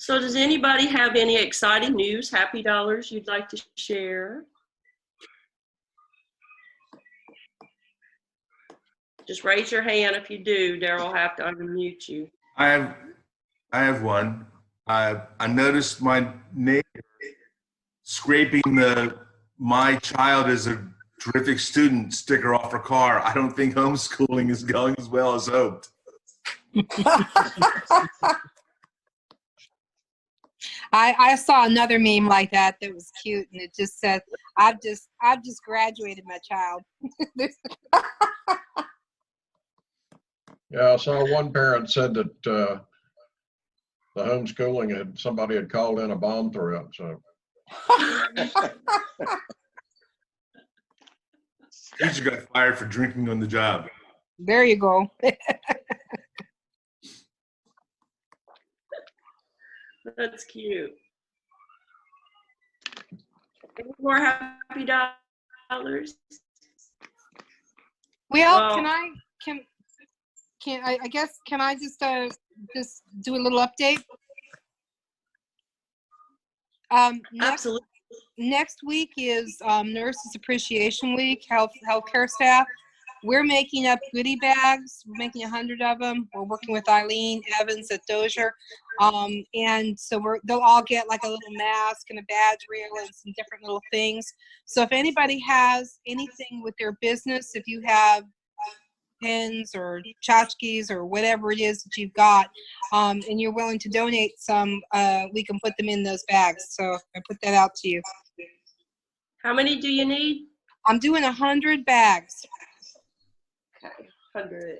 So does anybody have any exciting news, happy dollars you'd like to share? Just raise your hand if you do. Daryl will have to unmute you. I have one. I noticed my neighbor scraping the "My child is a terrific student" sticker off her car. I don't think homeschooling is going as well as hoped. I saw another meme like that was cute, and it just said, I've just graduated my child." Yeah, I saw one parent said that the homeschooling somebody had called in a bomb threat. So Teacher got fired for drinking on the job. There you go. That's cute. Any more happy dollars? Well, I guess can I just do a little update? Absolutely. Next week is Nurses Appreciation Week, healthcare staff. We're making up goodie bags. We're making 100 of them. We're working with Eileen Evans at Dozier. And so they'll all get like a little mask and a badge reel and some different little things. So if anybody has anything with their business, if you have pens or tchotchkes or whatever it is that you've got, and you're willing to donate some, we can put them in those bags. So I put that out to you. How many do you need? I'm doing 100 bags. Okay, 100.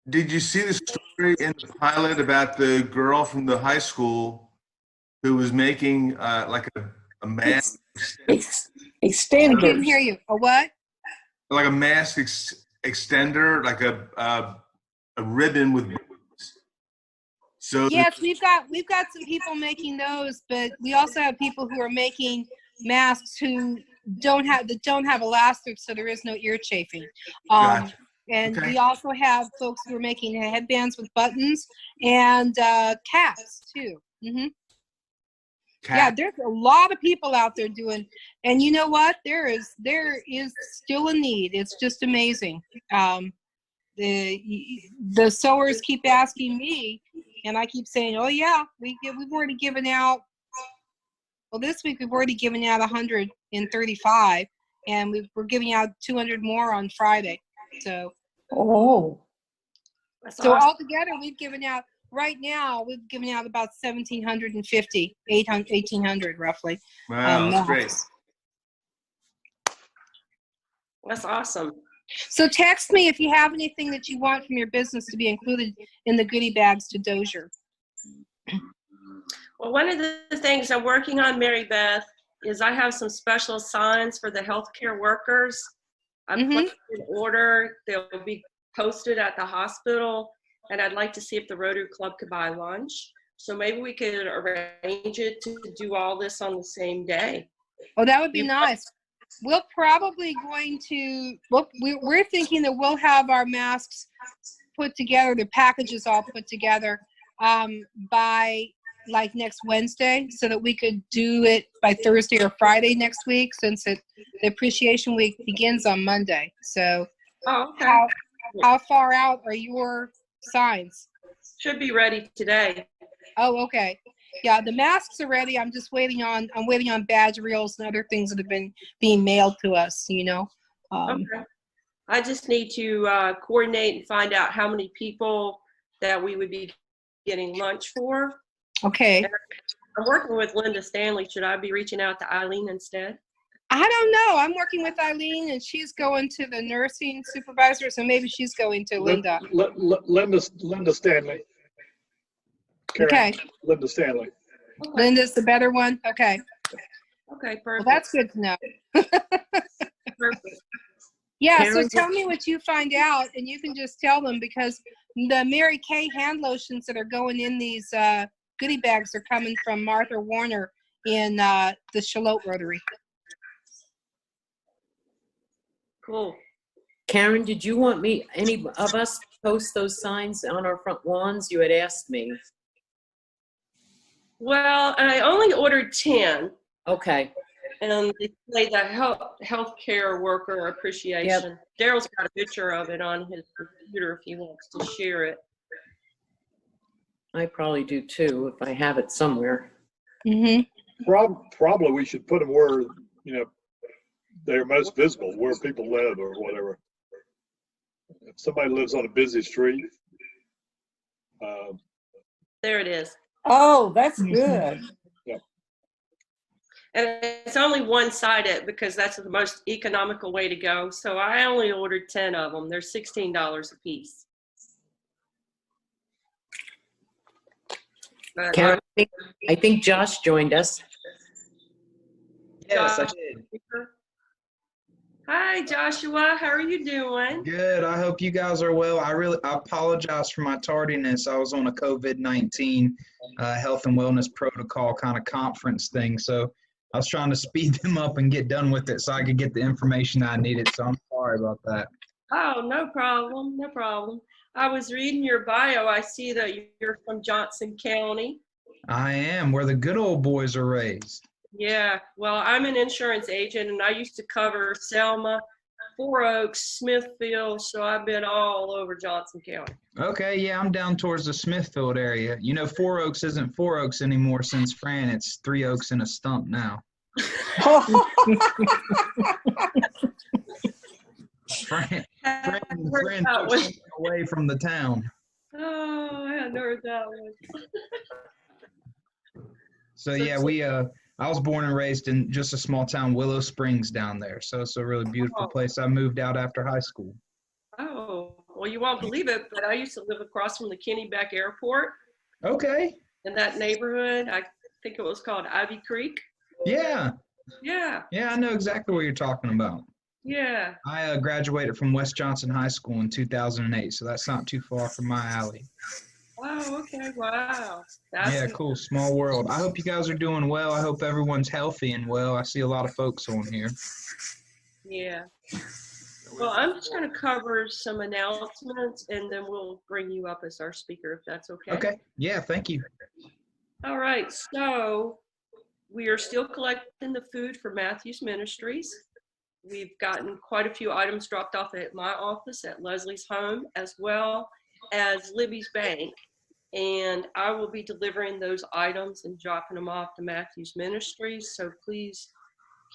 Did you see the story in the pilot about the girl from the high school who was making like a mask? I Extender. didn't hear you. A what? Like a mask extender, like a ribbon with buttons. So Yes, we've got some people making those, but we also have people who are making masks who don't have elastic, so there is no ear chafing. Gotcha. And Okay. we also have folks who are making headbands with buttons and caps too. Mm-hmm. Yeah, there's a lot of people out there doing, and you know what? There is still a need. It's just amazing. The sewers keep asking me, and I keep saying, "Oh yeah, we've already given out." Well, this week we've already given out 135, and we're giving out 200 more on Friday. So. Oh. So altogether, we've given out. Right now, we've given out about 1,750, 1,800 roughly. Wow, that's great. That's awesome. So text me if you have anything that you want from your business to be included in the goodie bags to Dozier. Well, one of the things I'm working on, Mary Beth, is I have some special signs for the healthcare workers. I'm placing an order. They'll be posted at the hospital. And I'd like to see if the Rotary Club could buy lunch. So maybe we could arrange it to do all this on the same day. Oh, that would be nice. We're probably going to, we're thinking that we'll have our masks put together, the packages all put together by like next Wednesday, so that we could do it by Thursday or Friday next week, since the Appreciation Week begins on Monday. So how far out are your signs? Should be ready today. Oh, okay. Yeah, the masks are ready. I'm just waiting on badge reels and other things that have been being mailed to us, you know. Okay. I just need to coordinate and find out how many people that we would be getting lunch for. Okay. And I'm working with Linda Stanley. Should I be reaching out to Eileen instead? I don't know. I'm working with Eileen, and she's going to the nursing supervisor, so maybe she's going to Linda. Linda Stanley. Karen, okay. Linda Stanley. Okay. Linda's the better one? Okay. Okay, perfect. Well, that's good to know. Perfect. Yeah, Karen, so tell me what you find out, and you can just tell them, because the Mary Kay hand lotions that are going in these goodie bags are coming from Martha Warner in the Charlotte Rotary. Cool. Karen, did you want any of us to post those signs on our front lawns? You had asked me. Well, I only ordered 10, Okay, and display the healthcare worker appreciation. Daryl's got a picture of it on his computer if he wants to share it. I probably do too, if I have it somewhere. Mm-hmm. Probably we should put them where, they're most visible, where people live or whatever. If somebody lives on a busy street, There it is. Oh, that's good. And it's only one-sided because that's the most economical way to go. So I only ordered 10 of them. They're $16 a piece. But Karen, I think Josh joined us. Yes, I did. Hi, Joshua. How are you doing? Good. I hope you guys are well. I apologize for my tardiness. I was on a COVID-19 health and wellness protocol kind of conference thing. So I was trying to speed them up and get done with it so I could get the information I needed. So I'm sorry about that. Oh, no problem. No problem. I was reading your bio. I see that you're from Johnson County. I am, where the good old boys are raised. Yeah, well, I'm an insurance agent, and I used to cover Selma, Four Oaks, Smithfield, so I've been all over Johnson County. Okay, yeah, I'm down towards the Smithfield area. You know, Four Oaks isn't Four Oaks anymore since Fran. It's Three Oaks and a stump now. Fran took something away from the town. Oh, I hadn't heard that one. So yeah, I was born and raised in just a small town, Willow Springs down there. So it's a really beautiful place. I moved out after high school. Oh, well, you won't believe it, but I used to live across from the Kennebec Airport Okay. in that neighborhood. I think it was called Ivy Creek. Yeah. Yeah, Yeah, I know exactly what you're talking about. yeah. I graduated from West Johnson High School in 2008, so that's not too far from my alley. Oh, okay, wow. Yeah, cool. Small world. I hope you guys are doing well. I hope everyone's healthy and well. I see a lot of folks on here. Yeah. Well, I'm just going to cover some announcements, and then we'll bring you up as our speaker, if that's okay. Okay. Yeah, thank you. All right, so we are still collecting the food for Matthews Ministries. We've gotten quite a few items dropped off at my office, at Leslie's home, as well as Libby's bank. And I will be delivering those items and dropping them off to Matthews Ministries. So please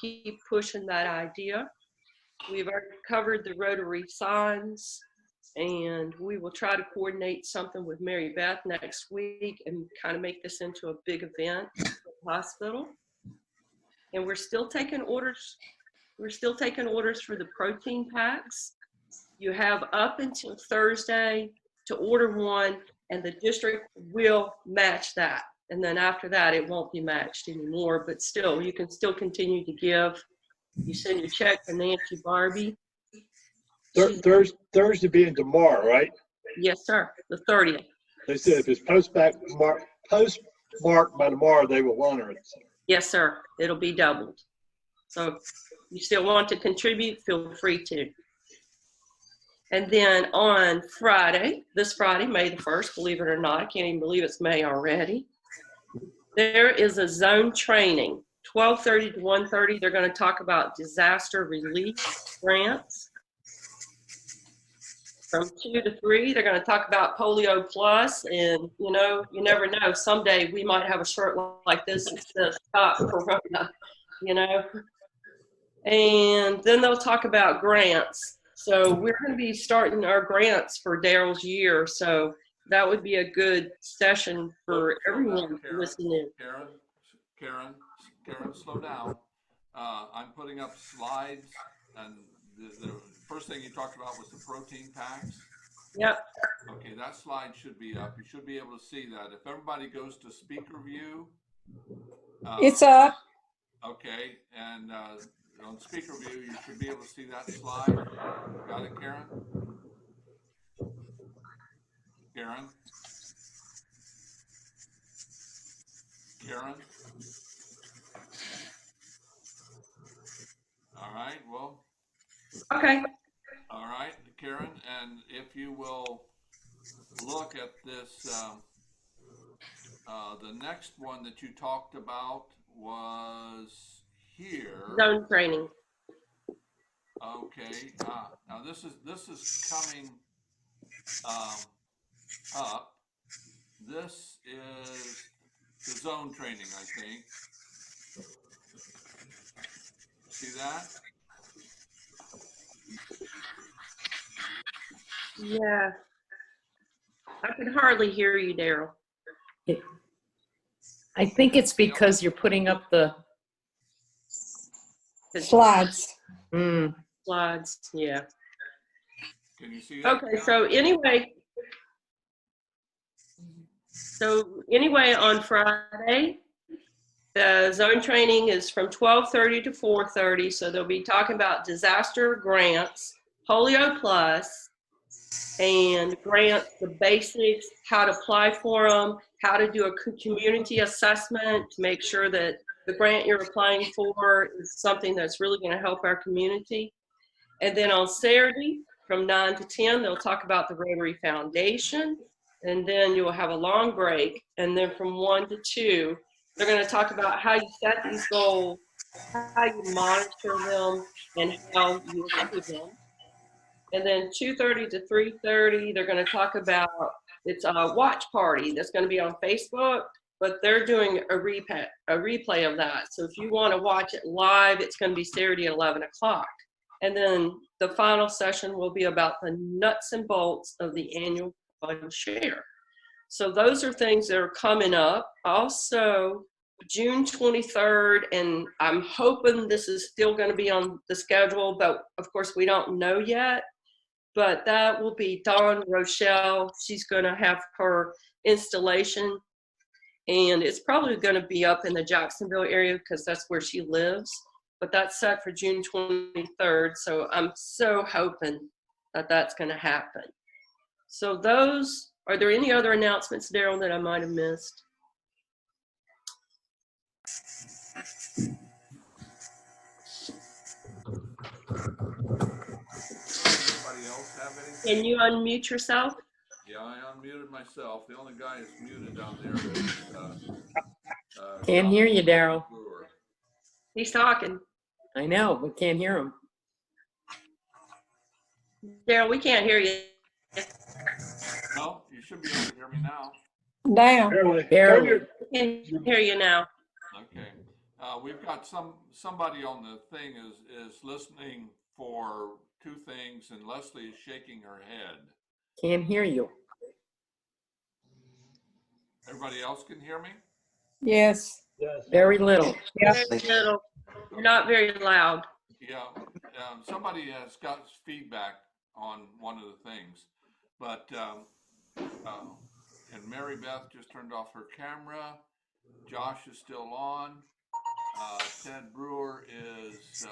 keep pushing that idea. We've already covered the Rotary signs, and we will try to coordinate something with Mary Beth next week and kind of make this into a big event at the hospital. And we're still taking orders. We're still taking orders for the protein packs. You have up until Thursday to order one, and the district will match that. And then after that, it won't be matched anymore, but still, you can still continue to give. You send your check to Nancy Barbie. Thursday being tomorrow, right? Yes, sir, the 30th. They said if it's postmarked by tomorrow, they will honor it. Yes, sir, it'll be doubled. So if you still want to contribute, feel free to. And then on Friday, this Friday, May the 1st, believe it or not, I can't even believe it's May already, there is a zone training, 12:30 to 1:30. They're going to talk about disaster relief grants. From 2 to 3, they're going to talk about Polio Plus, and you never know. Someday we might have a shirt like this that says "Stop Corona," And then they'll talk about grants. So we're going to be starting our grants for Daryl's year. So that would be a good session for everyone to listen in. Karen, slow down. I'm putting up slides, and the first thing you talked about was the protein packs. Yep. Okay, that slide should be up. You should be able to see that. If everybody goes to speaker view. It's up. Okay, and on speaker view, you should be able to see that slide. Got it, Karen? Karen? Karen? All right, well. Okay. All right, Karen, and if you will look at this The next one that you talked about was here. Zone training. Okay. Now this is coming up. This is the zone training, I think. See that? Yeah. I can hardly hear you, Daryl. I think it's because you're putting up the Slides. Slides, yeah. Can you see that? Okay, so anyway, on Friday, the zone training is from 12:30 to 4:30. So they'll be talking about disaster grants, Polio Plus, and grants, the basics, how to apply for them, how to do a community assessment to make sure that the grant you're applying for is something that's really going to help our community. And then on Saturday, from 9 to 10, they'll talk about the Rotary Foundation. And then you'll have a long break. And then from 1 to 2, they're going to talk about how you set these goals, how you monitor them, and how you achieve them. And then 2:30 to 3:30, they're going to talk about, it's a watch party that's going to be on Facebook, but they're doing a replay of that. So if you want to watch it live, it's going to be Saturday at 11 o'clock. And then the final session will be about the nuts and bolts of the annual fund share. So those are things that are coming up. Also, June 23rd, and I'm hoping this is still going to be on the schedule, but of course we don't know yet. But that will be Dawn Rochelle. She's going to have her installation, and it's probably going to be up in the Jacksonville area because that's where she lives. But that's set for June 23rd, so I'm so hoping that that's going to happen. So those, are there any other announcements, Daryl, that I might have missed? Anybody else have anything? Can you unmute yourself? Yeah, I unmuted myself. The only guy that's muted down there is Can't hear you, Daryl. Brewer. He's talking. I know, we can't hear him. Daryl, we can't hear you. No, you should be able to hear me now. Now. Barely. We can hear you now. Okay. We've got somebody on the thing is listening for two things, and Leslie is shaking her head. Can't hear you. Everybody else can hear me? Yes. Very little. Very little. You're not very loud. Yeah. Somebody has got feedback on one of the things, but and Mary Beth just turned off her camera. Josh is still on. Ted Brewer is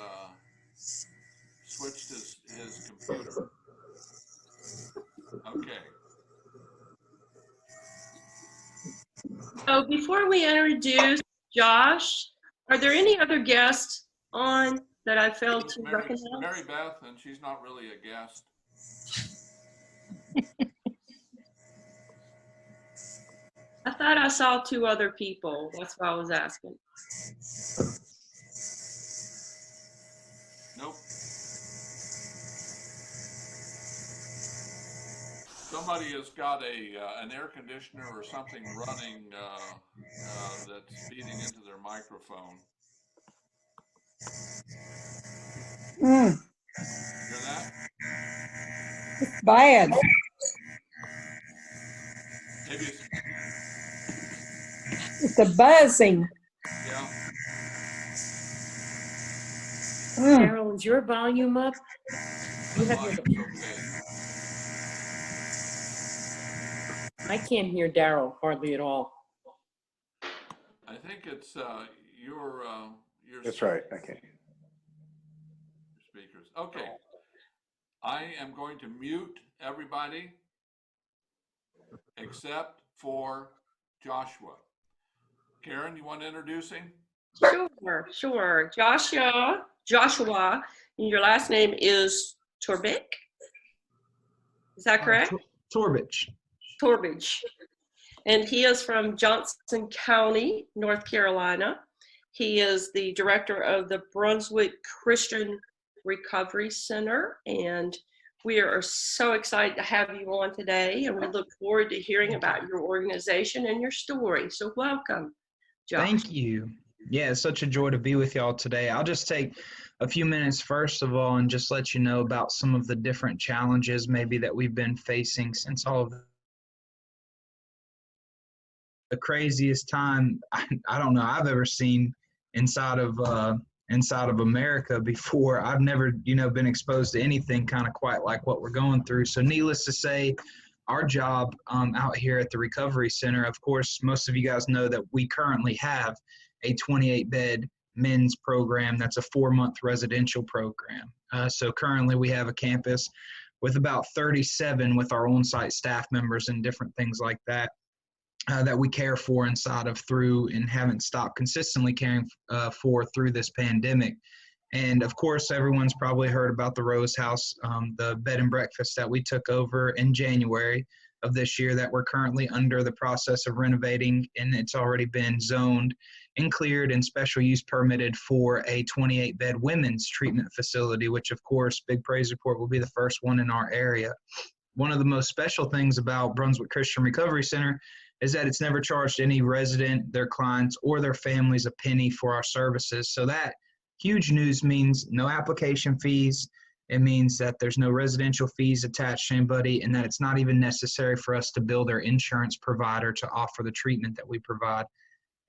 switched his computer. Okay. So before we introduce Josh, are there any other guests on that I failed to recognize? Mary Beth, and she's not really a guest. I thought I saw two other people. That's why I was asking. Nope. Somebody has got an air conditioner or something running that's feeding into their microphone. Hear that? It's bad. Maybe It's a buzzing. yeah. Daryl, is your volume up? You have Volume's your, okay. I can't hear Daryl hardly at all. I think it's your That's right. Okay. speakers. Okay. I am going to mute everybody except for Joshua. Karen, you want to introduce him? Sure. Joshua, and your last name is Torbich? Is that correct? Torbich. Torbich. And he is from Johnson County, North Carolina. He is the director of the Brunswick Christian Recovery Center. And we are so excited to have you on today. And we look forward to hearing about your organization and your story. So welcome, Josh. Thank you. Yeah, it's such a joy to be with y'all today. I'll just take a few minutes first of all and just let you know about some of the different challenges maybe that we've been facing since all of the craziest time I don't know I've ever seen inside of America before. I've never, been exposed to anything kind of quite like what we're going through. So needless to say, our job out here at the Recovery Center, of course, most of you guys know that we currently have a 28-bed men's program that's a 4-month residential program. So currently we have a campus with about 37 with our on-site staff members and different things like that. That we care for inside of through and haven't stopped consistently caring for through this pandemic. And of course, everyone's probably heard about the Rose House, the bed and breakfast that we took over in January of this year that we're currently under the process of renovating, and it's already been zoned and cleared and special use permitted for a 28-bed women's treatment facility, which of course, big praise report, will be the first one in our area. One of the most special things about Brunswick Christian Recovery Center is that it's never charged any resident, their clients, or their families a penny for our services. So that huge news means no application fees. It means that there's no residential fees attached to anybody, and that it's not even necessary for us to bill their insurance provider to offer the treatment that we provide.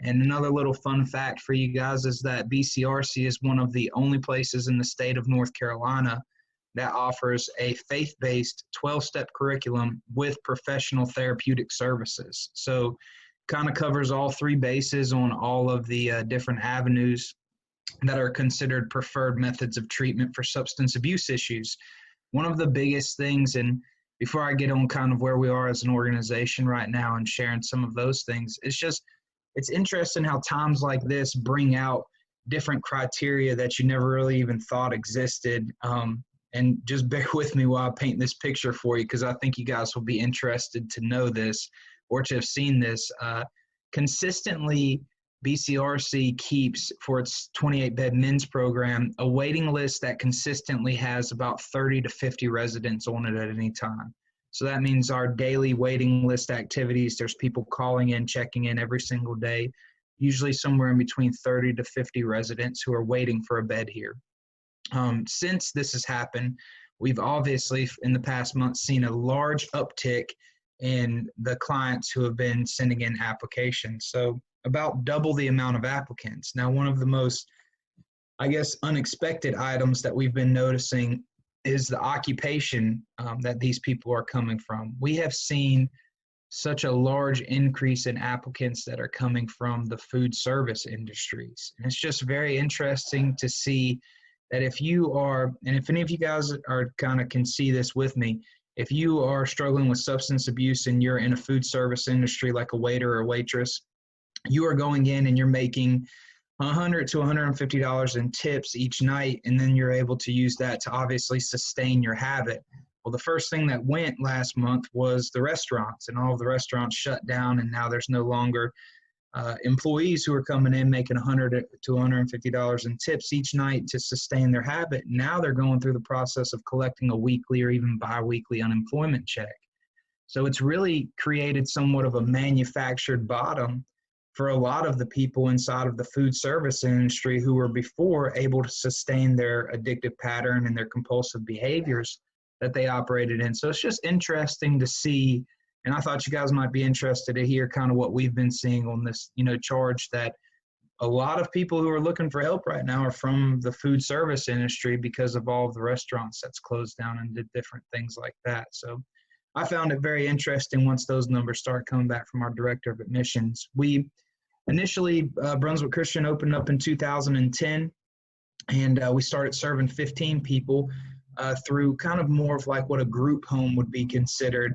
And another little fun fact for you guys is that BCRC is one of the only places in the state of North Carolina that offers a faith-based 12-step curriculum with professional therapeutic services. So kind of covers all 3 bases on all of the different avenues that are considered preferred methods of treatment for substance abuse issues. One of the biggest things, and before I get on kind of where we are as an organization right now and sharing some of those things, it's interesting how times like this bring out different criteria that you never really even thought existed. And just bear with me while I paint this picture for you, because I think you guys will be interested to know this or to have seen this. Consistently, BCRC keeps, for its 28-bed men's program, a waiting list that consistently has about 30 to 50 residents on it at any time. So that means our daily waiting list activities, there's people calling in, checking in every single day, usually somewhere in between 30 to 50 residents who are waiting for a bed here. Since this has happened, we've obviously in the past month seen a large uptick in the clients who have been sending in applications. So about double the amount of applicants. Now, one of the most, unexpected items that we've been noticing is the occupation that these people are coming from. We have seen such a large increase in applicants that are coming from the food service industries. And it's just very interesting to see that if you are, and if any of you guys are can see this with me, if you are struggling with substance abuse and you're in a food service industry like a waiter or waitress, you are going in and you're making $100 to $150 in tips each night, and then you're able to use that to obviously sustain your habit. Well, the first thing that went last month was the restaurants, and all of the restaurants shut down, and now there's no longer employees who are coming in making $100 to $150 in tips each night to sustain their habit. Now they're going through the process of collecting a weekly or even bi-weekly unemployment check. So it's really created somewhat of a manufactured bottom for a lot of the people inside of the food service industry who were before able to sustain their addictive pattern and their compulsive behaviors that they operated in. So it's just interesting to see. And I thought you guys might be interested to hear kind of what we've been seeing on this, charge that a lot of people who are looking for help right now are from the food service industry because of all of the restaurants that's closed down and did different things like that. So I found it very interesting once those numbers start coming back from our director of admissions. We initially, Brunswick Christian opened up in 2010, and we started serving 15 people through kind of more of like what a group home would be considered.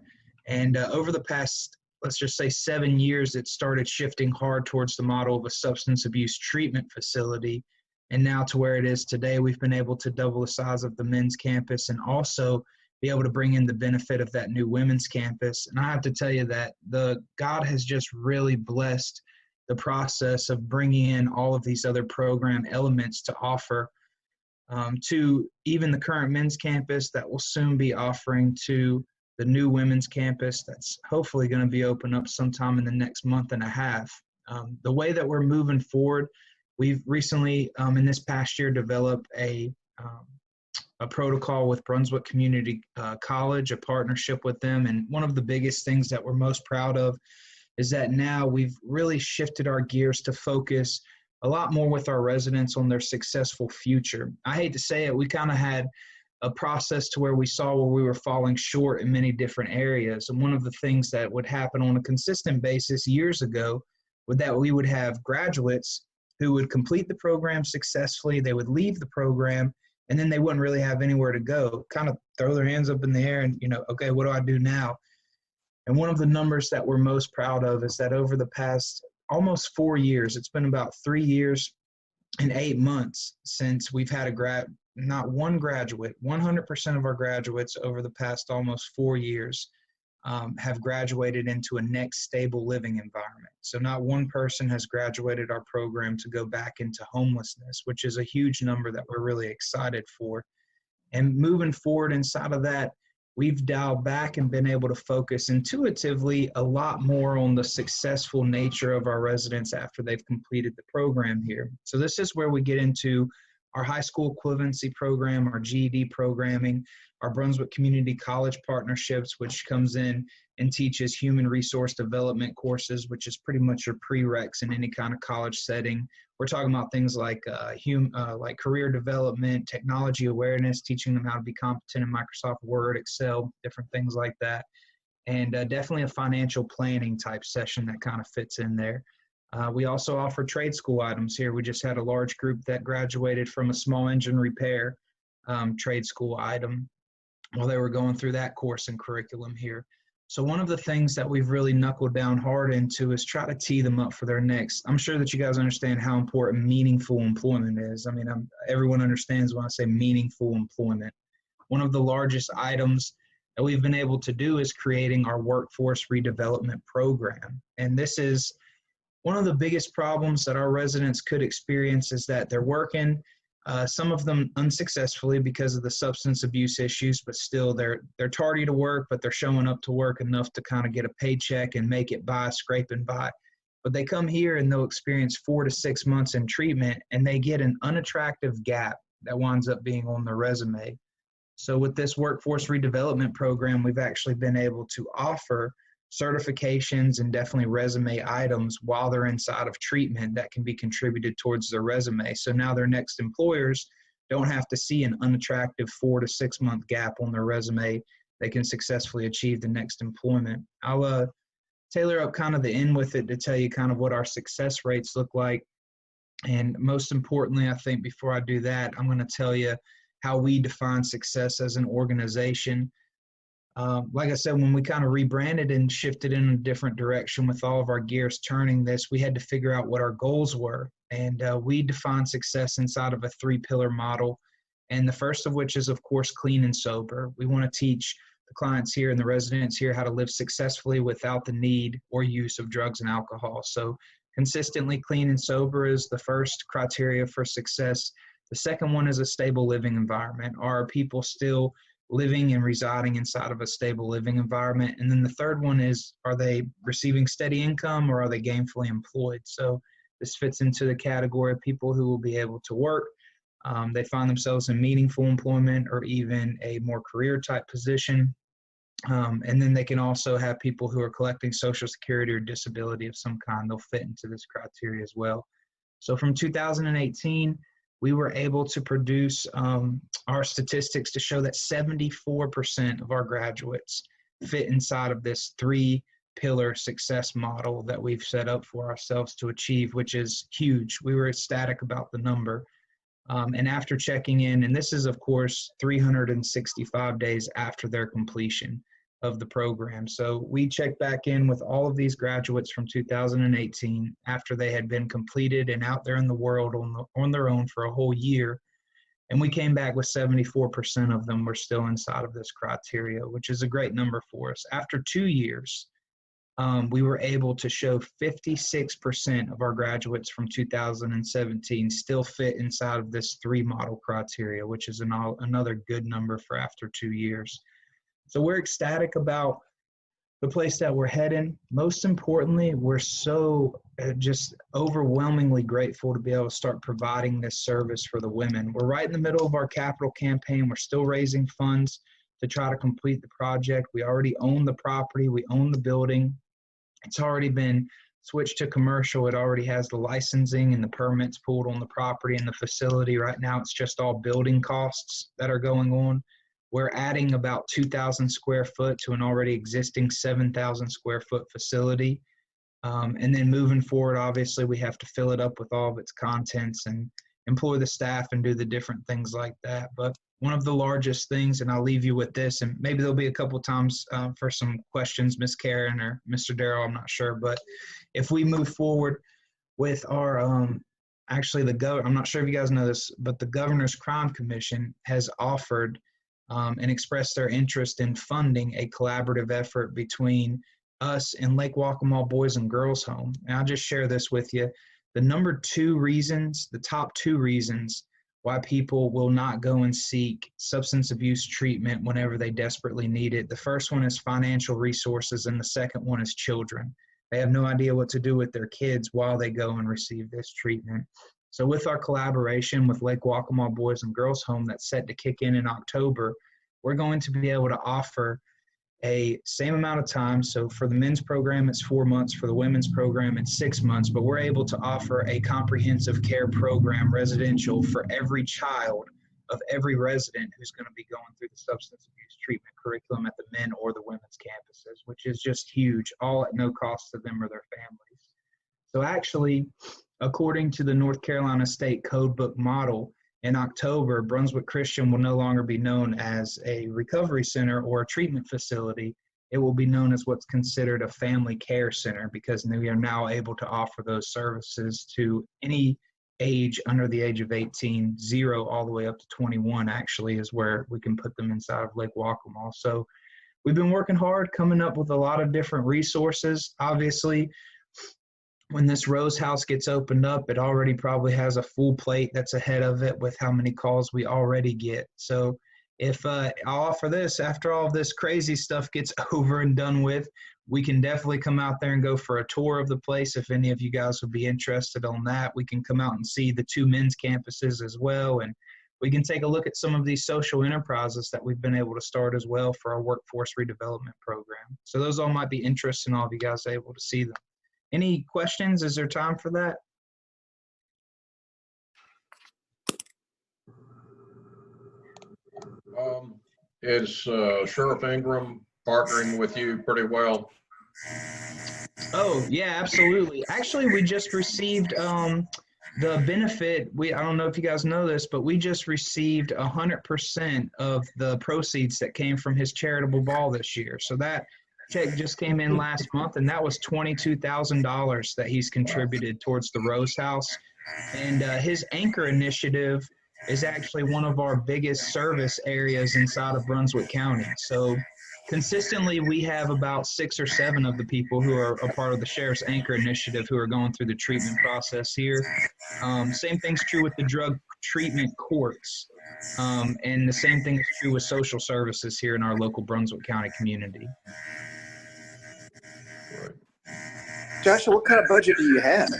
And over the past, let's just say 7 years, it started shifting hard towards the model of a substance abuse treatment facility. And now to where it is today, we've been able to double the size of the men's campus and also be able to bring in the benefit of that new women's campus. And I have to tell you that God has just really blessed the process of bringing in all of these other program elements to offer to even the current men's campus that will soon be offering to the new women's campus that's hopefully going to be open up sometime in the next month and a half. The way that we're moving forward, we've recently, in this past year, developed a protocol with Brunswick Community College, a partnership with them. And one of the biggest things that we're most proud of is that now we've really shifted our gears to focus a lot more with our residents on their successful future. I hate to say it, we kind of had a process to where we saw where we were falling short in many different areas. And one of the things that would happen on a consistent basis years ago was that we would have graduates who would complete the program successfully, they would leave the program, and then they wouldn't really have anywhere to go, kind of throw their hands up in the air and, okay, what do I do now? And one of the numbers that we're most proud of is that over the past almost 4 years, it's been about 3 years and 8 months since we've had not one graduate, 100% of our graduates over the past almost 4 years have graduated into a next stable living environment. So not one person has graduated our program to go back into homelessness, which is a huge number that we're really excited for. And moving forward inside of that, we've dialed back and been able to focus intuitively a lot more on the successful nature of our residents after they've completed the program here. So this is where we get into our high school equivalency program, our GED programming, our Brunswick Community College partnerships, which comes in and teaches human resource development courses, which is pretty much your prereqs in any kind of college setting. We're talking about things like career development, technology awareness, teaching them how to be competent in Microsoft Word, Excel, different things like that. And definitely a financial planning type session that kind of fits in there. We also offer trade school items here. We just had a large group that graduated from a small engine repair trade school item while they were going through that course and curriculum here. So one of the things that we've really knuckled down hard into is try to tee them up for their next. I'm sure that you guys understand how important meaningful employment is. I mean, everyone understands when I say meaningful employment. One of the largest items that we've been able to do is creating our workforce redevelopment program. And this is one of the biggest problems that our residents could experience is that they're working, some of them unsuccessfully because of the substance abuse issues, but still they're tardy to work, but they're showing up to work enough to kind of get a paycheck and make it by, scraping by. But they come here and they'll experience 4 to 6 months in treatment and they get an unattractive gap that winds up being on their resume. So with this workforce redevelopment program, we've actually been able to offer certifications and definitely resume items while they're inside of treatment that can be contributed towards their resume. So now their next employers don't have to see an unattractive 4 to 6 month gap on their resume. They can successfully achieve the next employment. I'll tailor up kind of the end with it to tell you kind of what our success rates look like. And most importantly, I think before I do that, I'm going to tell you how we define success as an organization. Like I said, when we kind of rebranded and shifted in a different direction with all of our gears turning this, we had to figure out what our goals were. And we define success inside of a 3-pillar model. And the first of which is, of course, clean and sober. We want to teach the clients here and the residents here how to live successfully without the need or use of drugs and alcohol. So consistently clean and sober is the first criteria for success. The second one is a stable living environment. Are people still living and residing inside of a stable living environment? And then the third one is, are they receiving steady income or are they gainfully employed? So this fits into the category of people who will be able to work. They find themselves in meaningful employment or even a more career type position. And then they can also have people who are collecting Social Security or disability of some kind. They'll fit into this criteria as well. So from 2018, we were able to produce our statistics to show that 74% of our graduates fit inside of this 3-pillar success model that we've set up for ourselves to achieve, which is huge. We were ecstatic about the number. And after checking in, and this is, of course, 365 days after their completion of the program. So we checked back in with all of these graduates from 2018 after they had been completed and out there in the world on their own for a whole year. And we came back with 74% of them were still inside of this criteria, which is a great number for us. After 2 years, we were able to show 56% of our graduates from 2017 still fit inside of this 3 model criteria, which is another good number for after 2 years. So we're ecstatic about the place that we're heading. Most importantly, we're so just overwhelmingly grateful to be able to start providing this service for the women. We're right in the middle of our capital campaign. We're still raising funds to try to complete the project. We already own the property. We own the building. It's already been switched to commercial. It already has the licensing and the permits pulled on the property and the facility. Right now, it's just all building costs that are going on. We're adding about 2,000 square foot to an already existing 7,000 square foot facility. And then moving forward, obviously, we have to fill it up with all of its contents and employ the staff and do the different things like that. But one of the largest things, and I'll leave you with this, and maybe there'll be a couple times for some questions, Ms. Karen or Mr. Darrell, I'm not sure. But if we move forward with our, actually I'm not sure if you guys know this, but the Governor's Crime Commission has offered and expressed their interest in funding a collaborative effort between us and Lake Waccamaw Boys and Girls Home. And I'll just share this with you. The top 2 reasons why people will not go and seek substance abuse treatment whenever they desperately need it. The first one is financial resources, and the second one is children. They have no idea what to do with their kids while they go and receive this treatment. So with our collaboration with Lake Waccamaw Boys and Girls Home that's set to kick in October, we're going to be able to offer a same amount of time. So for the men's program, it's 4 months. For the women's program, it's 6 months. But we're able to offer a comprehensive care program, residential, for every child of every resident who's going to be going through the substance abuse treatment curriculum at the men or the women's campuses, which is just huge, all at no cost to them or their families. So actually, according to the North Carolina State Codebook model, in October, Brunswick Christian will no longer be known as a recovery center or a treatment facility. It will be known as what's considered a family care center, because we are now able to offer those services to any age under the age of 18, 0 all the way up to 21 actually is where we can put them inside of Lake Waccamaw. So we've been working hard, coming up with a lot of different resources. Obviously, when this Rose House gets opened up, it already probably has a full plate that's ahead of it with how many calls we already get. So if I'll offer this, after all of this crazy stuff gets over and done with, we can definitely come out there and go for a tour of the place. If any of you guys would be interested on that, we can come out and see the 2 men's campuses as well. And we can take a look at some of these social enterprises that we've been able to start as well for our workforce redevelopment program. So those all might be interesting, all of you guys are able to see them. Any questions? Is there time for that? Is Sheriff Ingram partnering with you pretty well? Oh, yeah, absolutely. Actually, we just received the benefit. I don't know if you guys know this, but we just received 100% of the proceeds that came from his charitable ball this year. So that check just came in last month, and that was $22,000 that he's contributed towards the Rose House. And his Anchor initiative is actually one of our biggest service areas inside of Brunswick County. So consistently, we have about 6 or 7 of the people who are a part of the Sheriff's Anchor initiative who are going through the treatment process here. Same thing's true with the drug treatment courts. And the same thing is true with social services here in our local Brunswick County community. Joshua, what kind of budget do you have?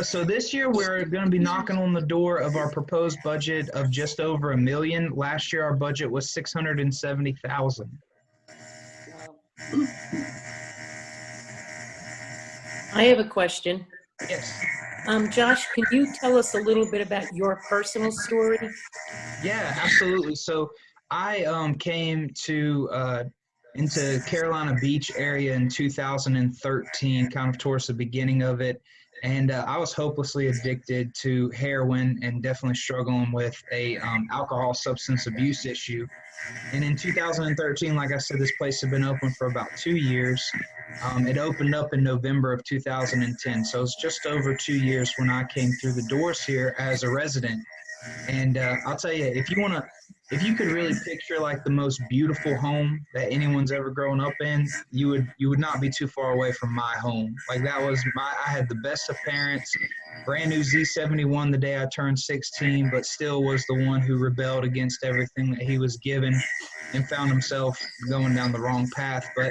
So this year we're going to be knocking on the door of our proposed budget of just over $1 million. Last year our budget was $670,000. I have a question. Yes. Josh, can you tell us a little bit about your personal story? Yeah, absolutely. So I came to into Carolina Beach area in 2013, kind of towards the beginning of it. And I was hopelessly addicted to heroin and definitely struggling with a alcohol substance abuse issue. And in 2013, like I said, this place had been open for about 2 years. It opened up in November of 2010. So it was just over 2 years when I came through the doors here as a resident. And I'll tell you, if you could really picture like the most beautiful home that anyone's ever grown up in, you would not be too far away from my home. Like I had the best of parents, brand new Z71 the day I turned 16, but still was the one who rebelled against everything that he was given and found himself going down the wrong path. But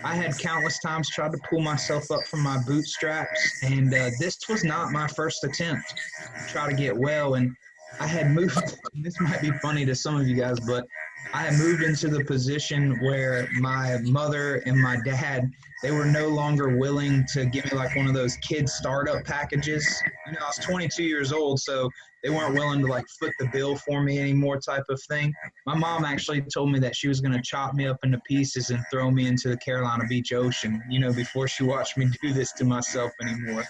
I had countless times tried to pull myself up from my bootstraps, and this was not my first attempt to try to get well. And I had moved, this might be funny to some of you guys, but I had moved into the position where my mother and my dad, they were no longer willing to give me like one of those kid startup packages. You know, I was 22 years old, so they weren't willing to like foot the bill for me anymore type of thing. My mom actually told me that she was going to chop me up into pieces and throw me into the Carolina Beach Ocean, you know, before she watched me do this to myself anymore.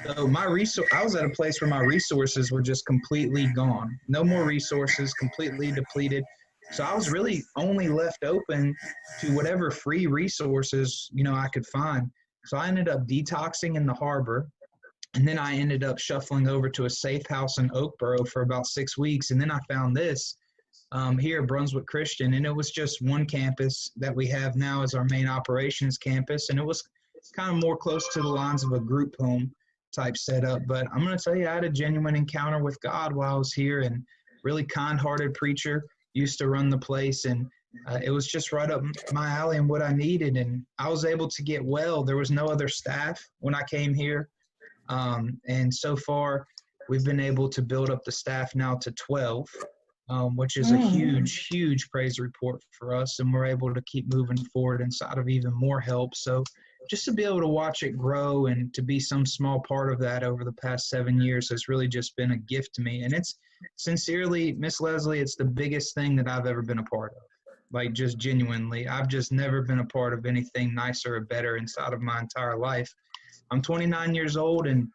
So I was at a place where my resources were just completely gone. No more resources, completely depleted. So I was really only left open to whatever free resources, you know, I could find. So I ended up detoxing in the harbor. And then I ended up shuffling over to a safe house in Oakboro for about 6 weeks. And then I found this here at Brunswick Christian. And it was just one campus that we have now as our main operations campus. And it was kind of more close to the lines of a group home type setup. But I'm going to tell you, I had a genuine encounter with God while I was here, and really kind-hearted preacher used to run the place. And it was just right up my alley and what I needed. And I was able to get well. There was no other staff when I came here. And so far, we've been able to build up the staff now to 12, which is a huge, huge praise report for us. And we're able to keep moving forward inside of even more help. So just to be able to watch it grow and to be some small part of that over the past 7 years has really just been a gift to me. And it's sincerely, Miss Leslie, it's the biggest thing that I've ever been a part of. Like, just genuinely, I've just never been a part of anything nicer or better inside of my entire life. I'm 29 years old, and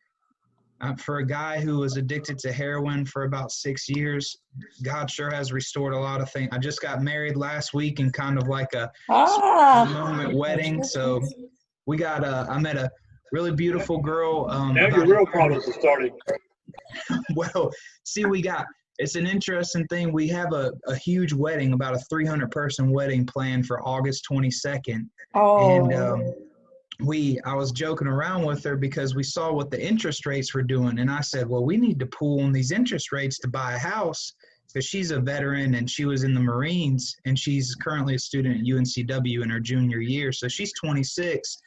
for a guy who was addicted to heroin for about 6 years, God sure has restored a lot of things. I just got married last week and kind of like a moment wedding. So we got I met a really beautiful girl. Now your real problems are starting. Well, see, it's an interesting thing. We have a huge wedding, about a 300-person wedding planned for August 22nd. Oh. And I was joking around with her because we saw what the interest rates were doing. And I said, well, we need to pool on these interest rates to buy a house, because she's a veteran and she was in the Marines, and she's currently a student at UNCW in her junior year. So she's 26.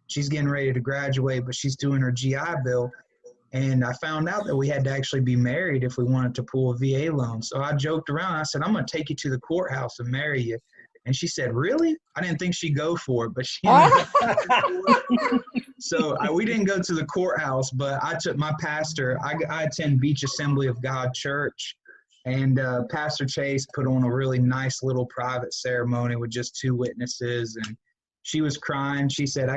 She's getting ready to graduate, but she's doing her GI Bill. And I found out that we had to actually be married if we wanted to pull a VA loan. So I joked around. I said, I'm going to take you to the courthouse and marry you. And she said, really? I didn't think she'd go for it, but she ended up. So we didn't go to the courthouse, but I took my pastor. I attend Beach Assembly of God Church, and Pastor Chase put on a really nice little private ceremony with just 2 witnesses, and she was crying. She said,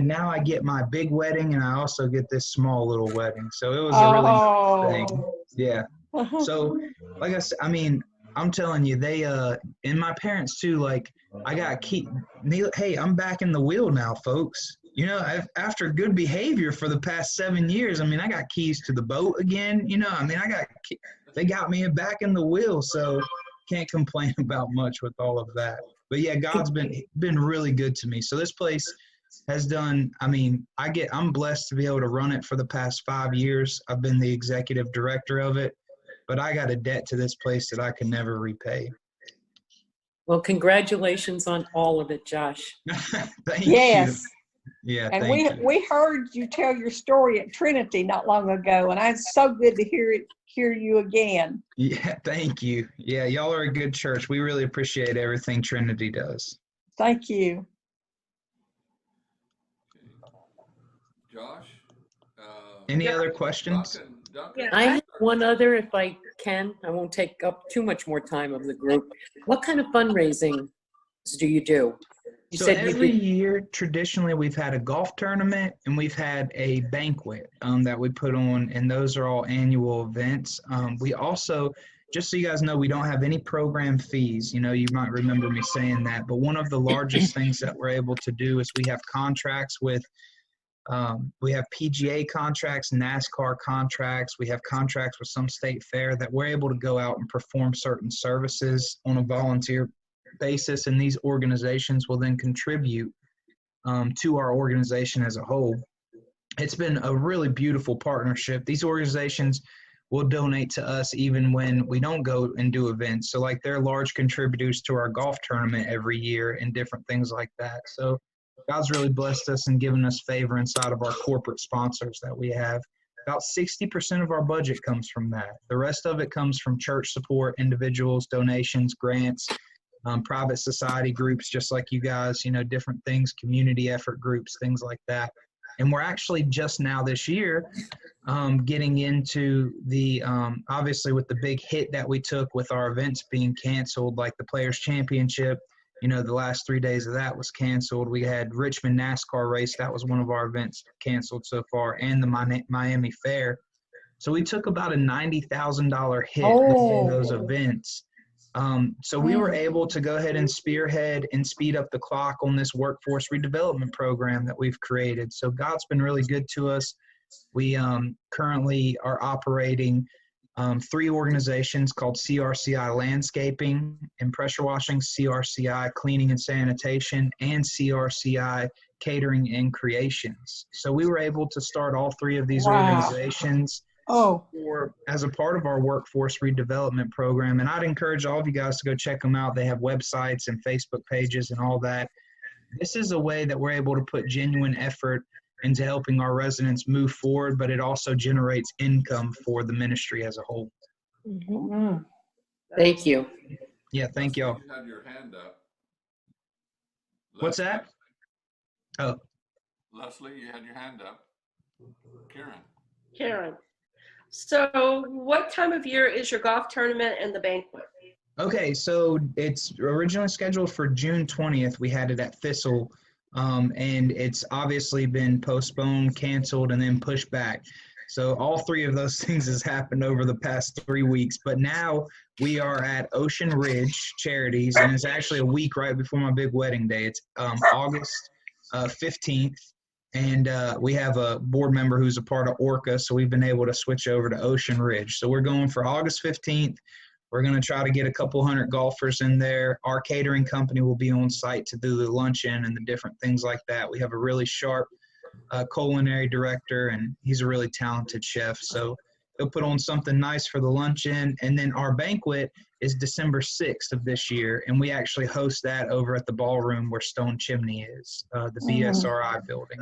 now I get my big wedding, and I also get this small little wedding. So it was a really nice thing. Yeah. So like I said, I mean, I'm telling you, they and my parents too, like, I got hey, I'm back in the wheel now, folks. You know, after good behavior for the past 7 years, I mean, I got keys to the boat again. You know, I mean, they got me back in the wheel, so can't complain about much with all of that. But yeah, God's been really good to me. So this place has done, I mean, I'm blessed to be able to run it for the past 5 years. I've been the executive director of it. But I got a debt to this place that I can never repay. Well, congratulations on all of it, Josh. Thank Yes. you. Yeah, And thank you. we heard you tell your story at Trinity not long ago, and it's so good to hear you again. Yeah, thank you. Yeah, y'all are a good church. We really appreciate everything Trinity does. Thank you. Josh? Any other questions? Duncan? I have one other, if I can. I won't take up too much more time of the group. What kind of fundraising do you do? You So said every year, traditionally, we've had a golf tournament and we've had a banquet that we put on, and those are all annual events. We also, just so you guys know, we don't have any program fees. You know, you might remember me saying that, but one of the largest things that we're able to do is we have contracts with We have PGA contracts, NASCAR contracts. We have contracts with some state fair that we're able to go out and perform certain services on a volunteer basis, and these organizations will then contribute to our organization as a whole. It's been a really beautiful partnership. These organizations will donate to us even when we don't go and do events. So like they're large contributors to our golf tournament every year and different things like that. So God's really blessed us and given us favor inside of our corporate sponsors that we have. About 60% of our budget comes from that. The rest of it comes from church support, individuals, donations, grants, private society groups, just like you guys, you know, different things, community effort groups, things like that. And we're actually just now this year getting into the, obviously with the big hit that we took with our events being canceled, like the Players Championship, you know, the last 3 days of that was canceled. We had Richmond NASCAR race. That was one of our events canceled so far, and the Miami Fair. So we took about a $90,000 hit within those events. So we were able to go ahead and spearhead and speed up the clock on this workforce redevelopment program that we've created. So God's been really good to us. We currently are operating 3 organizations called CRCI Landscaping and Pressure Washing, CRCI Cleaning and Sanitation, and CRCI Catering and Creations. So we were able to start all 3 of these organizations as a part of our workforce redevelopment program. And I'd encourage all of you guys to go check them out. They have websites and Facebook pages and all that. This is a way that we're able to put genuine effort into helping our residents move forward, but it also generates income for the ministry as a whole. Thank you. Yeah, thank y'all. You had your hand up. What's that? Oh. Leslie, you had your hand up. Karen. So what time of year is your golf tournament and the banquet? Okay, so it's originally scheduled for June 20th. We had it at Thistle, and it's obviously been postponed, canceled, and then pushed back. So all 3 of those things has happened over the past 3 weeks. But now we are at Ocean Ridge Charities, and it's actually a week right before my big wedding day. It's August 15th. And we have a board member who's a part of Orca, so we've been able to switch over to Ocean Ridge. So we're going for August 15th. We're going to try to get a couple hundred golfers in there. Our catering company will be on site to do the luncheon and the different things like that. We have a really sharp culinary director, and he's a really talented chef. So he'll put on something nice for the luncheon. And then our banquet is December 6th of this year, and we actually host that over at the ballroom where Stone Chimney is, the BSRI building.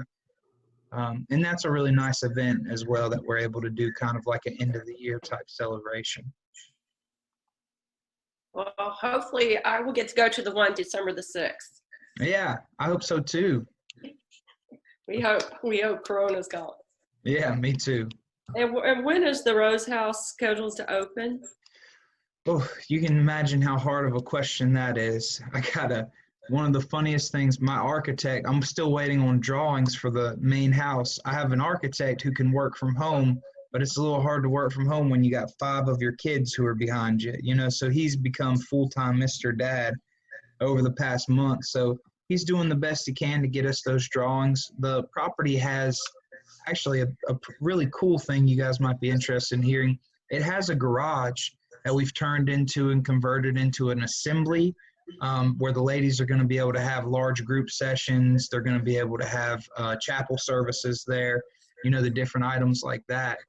And that's a really nice event as well that we're able to do, kind of like an end of the year type celebration. Well, hopefully I will get to go to the one December the 6th. Yeah, I hope so too. We hope Corona's gone. Yeah, me too. And when is the Rose House scheduled to open? Oh, you can imagine how hard of a question that is. One of the funniest things, my architect, I'm still waiting on drawings for the main house. I have an architect who can work from home, but it's a little hard to work from home when you got 5 of your kids who are behind you, you know, so he's become full-time Mr. Dad over the past month. So he's doing the best he can to get us those drawings. The property has actually a really cool thing you guys might be interested in hearing. It has a garage that we've turned into and converted into an assembly where the ladies are going to be able to have large group sessions. They're going to be able to have chapel services there, you know, the different items like that.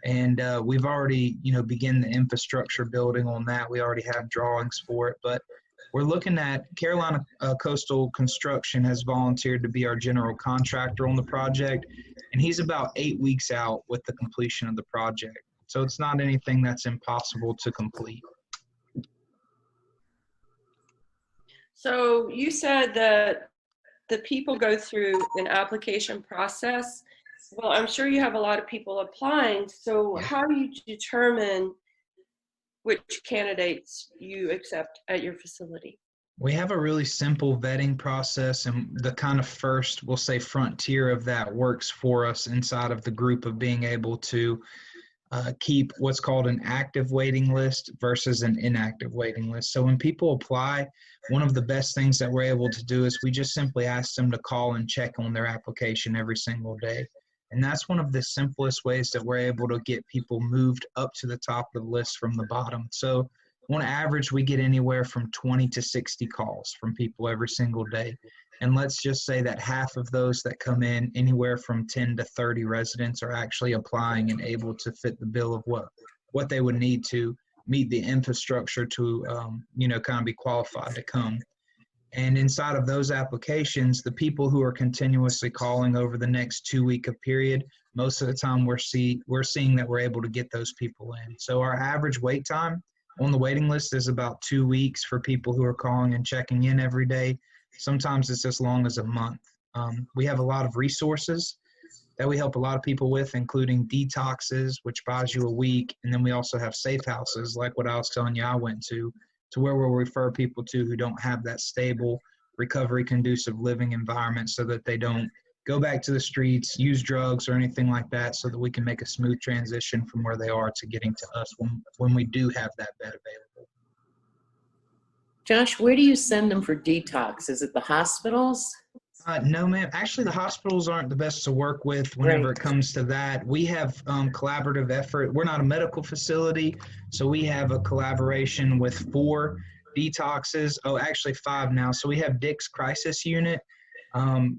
And we've already, you know, begun the infrastructure building on that. We already have drawings for it, but we're looking at Carolina Coastal Construction has volunteered to be our general contractor on the project, and he's about 8 weeks out with the completion of the project. So it's not anything that's impossible to complete. So you said that the people go through an application process. Well, I'm sure you have a lot of people applying. So how do you determine which candidates you accept at your facility? We have a really simple vetting process, and the kind of first, we'll say, frontier of that works for us inside of the group of being able to keep what's called an active waiting list versus an inactive waiting list. So when people apply, one of the best things that we're able to do is we just simply ask them to call and check on their application every single day. And that's one of the simplest ways that we're able to get people moved up to the top of the list from the bottom. So on average, we get anywhere from 20 to 60 calls from people every single day. And let's just say that half of those that come in, anywhere from 10 to 30 residents, are actually applying and able to fit the bill of what they would need to meet the infrastructure to, kind of be qualified to come. And inside of those applications, the people who are continuously calling over the next 2-week period, most of the time we're seeing that we're able to get those people in. So our average wait time on the waiting list is about 2 weeks for people who are calling and checking in every day. Sometimes it's as long as a month. We have a lot of resources that we help a lot of people with, including detoxes, which buys you a week. And then we also have safe houses, like what I was telling you I went to where we'll refer people to who don't have that stable, recovery conducive living environment so that they don't go back to the streets, use drugs or anything like that, so that we can make a smooth transition from where they are to getting to us when we do have that bed available. Josh, where do you send them for detox? Is it the hospitals? No, ma'am. Actually, the hospitals aren't the best to work with whenever it comes to that. We have collaborative effort. We're not a medical facility, so we have a collaboration with 4 detoxes. Oh, actually 5 now. So we have Dick's Crisis Unit,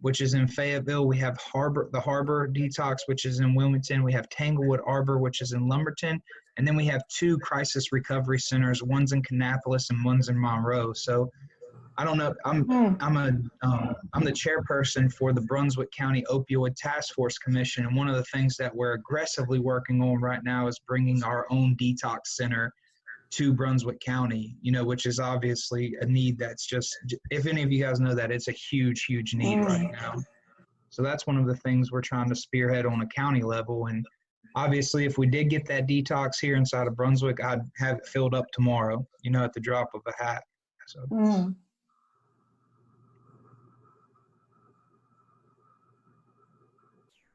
which is in Fayetteville. We have the Harbor Detox, which is in Wilmington. We have Tanglewood Arbor, which is in Lumberton. And then we have 2 crisis recovery centers. One's in Kannapolis and one's in Monroe. So I don't know. I'm the chairperson for the Brunswick County Opioid Task Force Commission, and one of the things that we're aggressively working on right now is bringing our own detox center to Brunswick County. Which is obviously a need that's just, if any of you guys know that, it's a huge, huge need right now. So that's one of the things we're trying to spearhead on a county level. And obviously, if we did get that detox here inside of Brunswick, I'd have it filled up tomorrow. At the drop of a hat. So.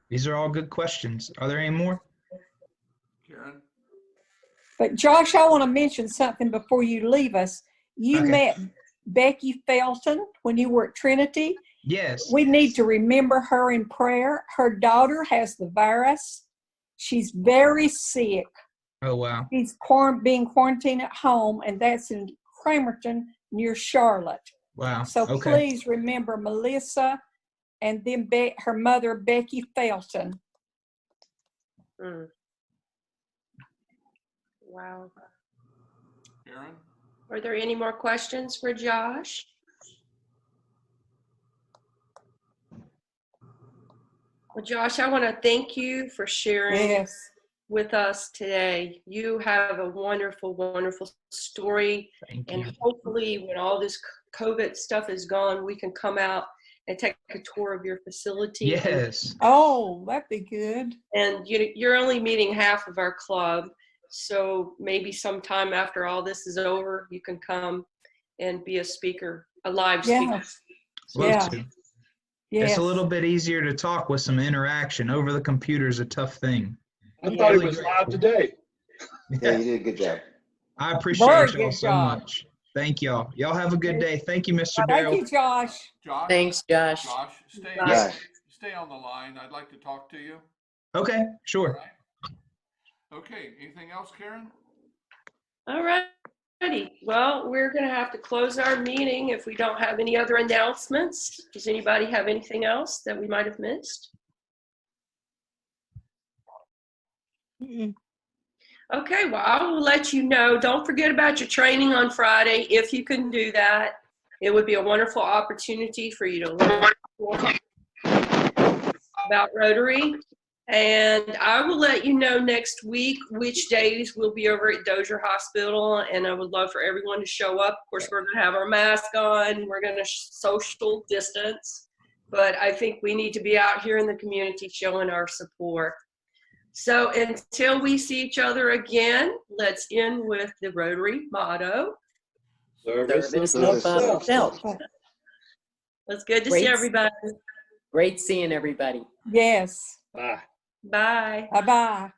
These are all good questions. Are there any more? Karen? But Josh, I want to mention something before you leave us. You met Becky Felton when you were at Trinity. Yes. We need to remember her in prayer. Her daughter has the virus. She's very sick. Oh, wow. She's being quarantined at home, and that's in Cramerton near Charlotte. Wow. So please remember Melissa and then her mother, Becky Felton. Wow. Karen? Are there any more questions for Josh? Well, Josh, I want to thank you for sharing with us today. You have a wonderful, wonderful story. Thank and you. Hopefully when all this COVID stuff is gone, we can come out and take a tour of your facility. Yes. Oh, that'd be good. And you're only meeting half of our club. So maybe sometime after all this is over, you can come and be a speaker, a live speaker. Love to. It's a little bit easier to talk with some interaction. Over the computer is a tough thing. I thought he was live today. Yeah, you did a good job. I appreciate y'all so much. Thank y'all. Y'all have a good day. Thank you, Mr. Darrell. Thank you, Josh. Josh? Thanks, Josh. Josh, stay on the line. I'd like to talk to you. Okay, sure. All right. Okay, anything else, Karen? All righty. Well, we're going to have to close our meeting if we don't have any other announcements. Does anybody have anything else that we might have missed? Okay, well, I will let you know. Don't forget about your training on Friday if you can do that. It would be a wonderful opportunity for you to learn more about Rotary. And I will let you know next week which days we'll be over at Dozier Hospital, and I would love for everyone to show up. Of course, we're going to have our mask on. We're going to social distance, but I think we need to be out here in the community showing our support. So until we see each other again, let's end with the Rotary motto. Service of self. It's good to see everybody. Great seeing everybody. Yes. Bye. Bye. Bye-bye.